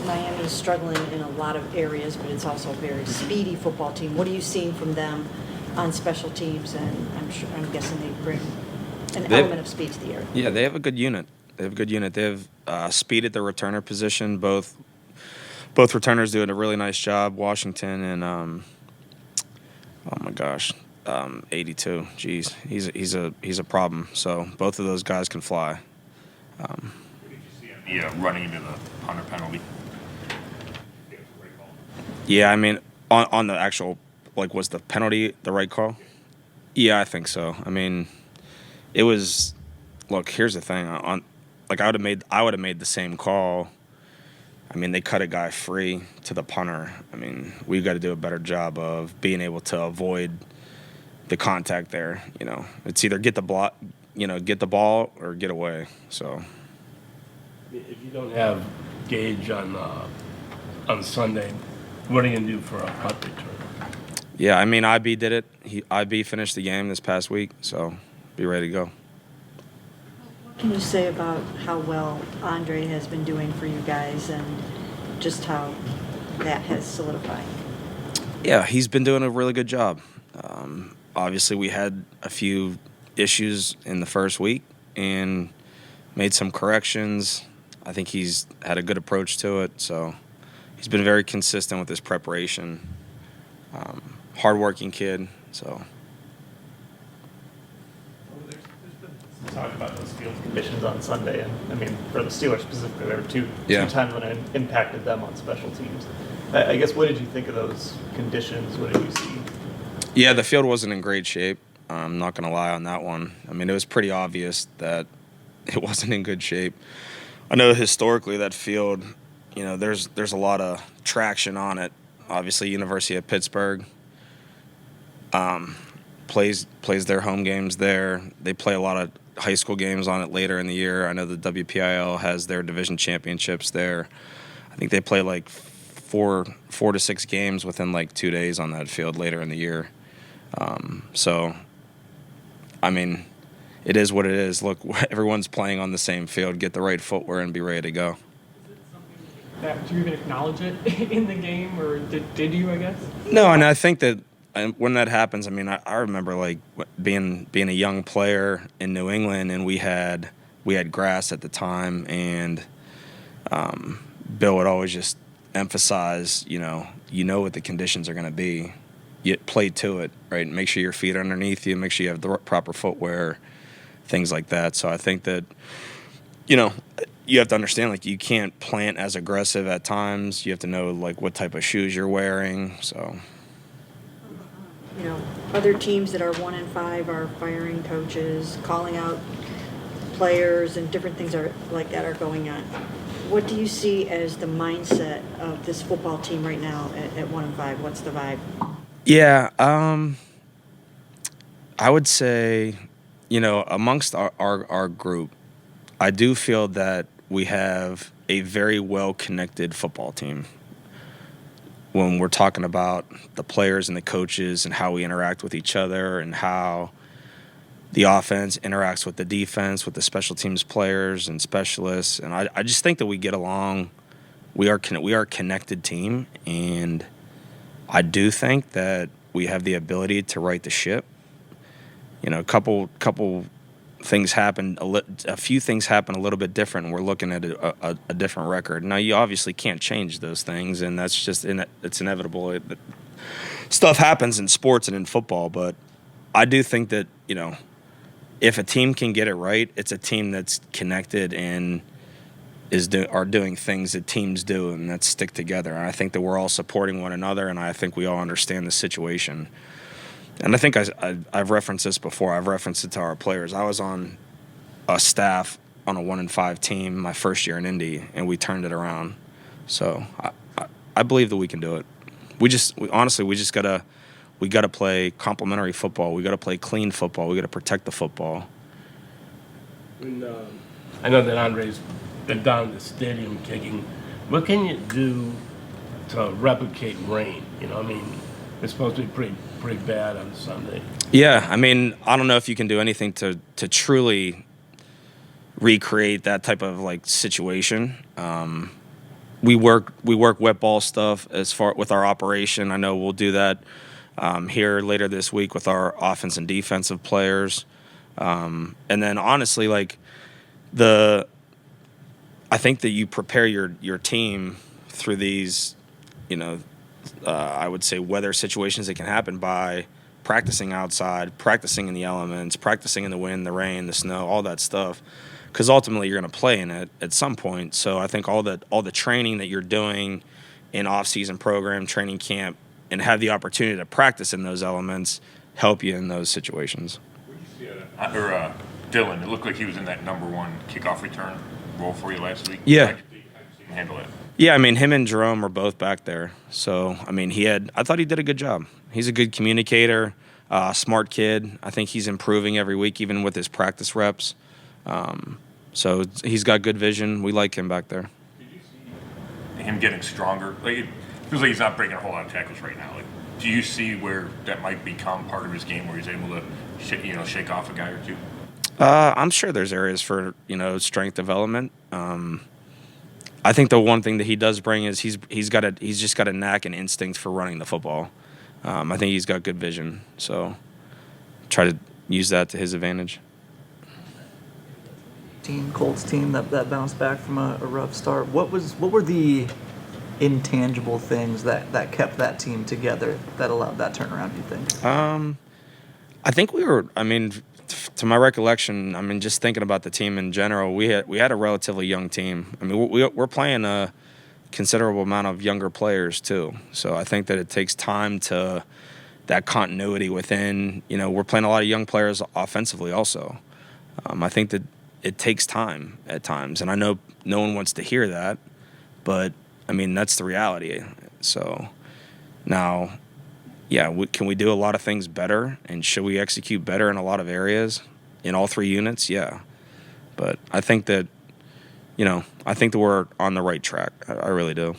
Miami is struggling in a lot of areas, but it's also a very speedy football team. What are you seeing from them on special teams? And I'm guessing they bring an element of speed to the area. Yeah, they have a good unit. They have speed at the returner position. Both returners doing a really nice job. Washington and oh my gosh, 82. Jeez, he's a problem. So both of those guys can fly. What did you see at the running into the punter penalty? Yeah, I mean, on the actual, like, was the penalty the right call? Yeah, I think so. I mean, it was. Look, here's the thing. I would have made the same call. I mean, they cut a guy free to the punter. I mean, we've got to do a better job of being able to avoid the contact there. You know, it's either get the ball or get away. So. If you don't have Gage on Sunday, what are you going to do for a punt return? Yeah, I mean, IB did it. IB finished the game this past week, so be ready to go. What can you say about how well Andre has been doing for you guys and just how that has solidified? Yeah, he's been doing a really good job. Obviously, we had a few issues in the first week and made some corrections. I think he's had a good approach to it, so he's been very consistent with his preparation. Hardworking kid, so. There's been talk about those field conditions on Sunday, and I mean, for the Steelers specifically, there were two times when it impacted them on special teams. I guess, what did you think of those conditions? What did you see? Yeah, the field wasn't in great shape. I'm not going to lie on that one. I mean, it was pretty obvious that it wasn't in good shape. I know historically that field, you know, there's a lot of traction on it. Obviously, University of Pittsburgh plays their home games there. They play a lot of high school games on it later in the year. I know the WPIL has their division championships there. I think they play like four to six games within like 2 days on that field later in the year. So, I mean, it is what it is. Look, everyone's playing on the same field. Get the right footwear and be ready to go. Is it something that, do you even acknowledge it in the game, or did you, I guess? No, and I think that when that happens, I mean, I remember like being a young player in New England, and we had grass at the time, and Bill would always just emphasize, you know what the conditions are going to be. You play to it, right? Make sure your feet are underneath you. Make sure you have the proper footwear, things like that. So I think that, you know, you have to understand, like, you can't plant as aggressive at times. You have to know, like, what type of shoes you're wearing. So, You know, other teams that are 1-5 are firing coaches, calling out players, and different things like that are going on. What do you see as the mindset of this football team right now at 1-5? What's the vibe? yeah, I would say, you know, amongst our group, I do feel that we have a very well-connected football team. When we're talking about the players and the coaches and how we interact with each other and how the offense interacts with the defense, with the special teams players and specialists. And I just think that we get along. We are a connected team, and I do think that we have the ability to right the ship. You know, a couple things happened, a few things happen a little bit different, and we're looking at a different record. Now, you obviously can't change those things, and that's just it's inevitable. Stuff happens in sports and in football, but I do think that, you know, if a team can get it right, it's a team that's connected and are doing things that teams do, and that stick together. And I think that we're all supporting one another, and I think we all understand the situation. And I think I've referenced this before. I've referenced it to our players. I was on a staff on a 1-5 team my first year in Indy, and we turned it around. So I believe that we can do it. We gotta play complementary football. We gotta play clean football. We gotta protect the football. I know that Andre's been down to the stadium kicking. What can you do to replicate rain? You know, I mean, it's supposed to be pretty bad on Sunday. Yeah, I mean, I don't know if you can do anything to truly recreate that type of, like, situation. we work wet ball stuff as far with our operation. I know we'll do that here later this week with our offense and defensive players. And then honestly, like I think that you prepare your team through these, I would say weather situations that can happen by practicing outside, practicing in the elements, practicing in the wind, the rain, the snow, all that stuff. Because ultimately you're going to play in it at some point. So I think all the training that you're doing in off-season program, training camp, and have the opportunity to practice in those elements help you in those situations. Dylan, it looked like he was in that number one kickoff return role for you last week. Yeah. How'd you see him handle it? Yeah, I mean, him and Jerome are both back there. So, I mean, I thought he did a good job. He's a good communicator, smart kid. I think he's improving every week, even with his practice reps. So he's got good vision. We like him back there. Did you see him getting stronger? Like, it feels like he's not breaking a whole lot of tackles right now. Like, do you see where that might become part of his game, where he's able to shake off a guy or two? I'm sure there's areas for strength development. I think the one thing that he does bring is he's just got a knack and instinct for running the football. I think he's got good vision, so try to use that to his advantage. Colts team that bounced back from a rough start. What were the intangible things that kept that team together that allowed that turnaround, do you think? I think to my recollection, just thinking about the team in general, we had a relatively young team. I mean, we're playing a considerable amount of younger players too. So I think that it takes time to that continuity within. We're playing a lot of young players offensively also. I think that it takes time at times, and I know no one wants to hear that, but that's the reality. So now, yeah, can we do a lot of things better, and should we execute better in a lot of areas in all three units? Yeah, but I think that we're on the right track. I really do.